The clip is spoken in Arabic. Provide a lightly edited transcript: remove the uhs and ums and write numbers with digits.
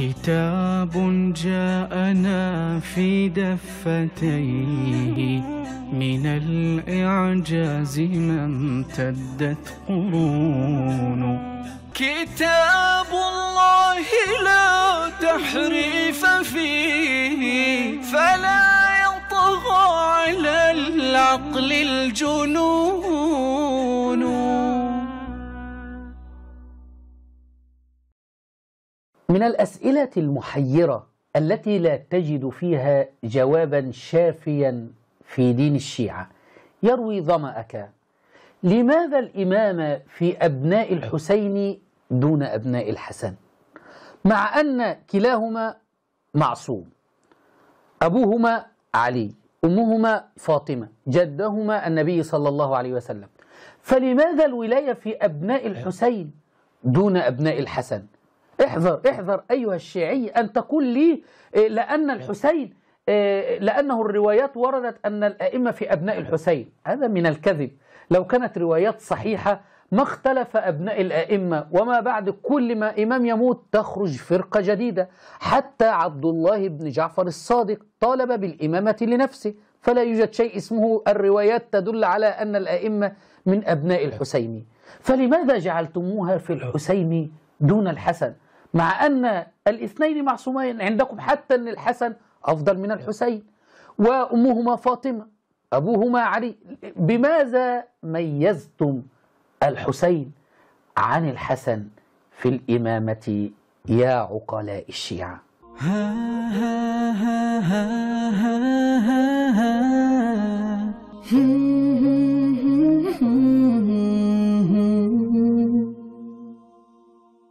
كتاب جاءنا في دفتيه من الإعجاز ما امتدت قرون. كتاب الله لا تحريف فيه فلا يطغى على العقل الجنون. من الأسئلة المحيرة التي لا تجد فيها جوابا شافيا في دين الشيعة يروي ظمأك: لماذا الإمامة في أبناء الحسين دون أبناء الحسن؟ مع أن كلاهما معصوم، أبوهما علي، أمهما فاطمة، جدهما النبي صلى الله عليه وسلم، فلماذا الولاية في أبناء الحسين دون أبناء الحسن؟ احذر احذر أيها الشيعي أن تقول لي لأن الحسين لأنه الروايات وردت أن الأئمة في أبناء الحسين. هذا من الكذب. لو كانت روايات صحيحة ما اختلف أبناء الأئمة، وما بعد كل ما إمام يموت تخرج فرقة جديدة. حتى عبد الله بن جعفر الصادق طالب بالإمامة لنفسه، فلا يوجد شيء اسمه الروايات تدل على أن الأئمة من أبناء الحسين. فلماذا جعلتموها في الحسين دون الحسن مع أن الاثنين معصومين عندكم؟ حتى أن الحسن أفضل من الحسين، وأمهما فاطمة، أبوهما علي. بماذا ميزتم الحسين عن الحسن في الإمامة يا عقلاء الشيعة؟ ها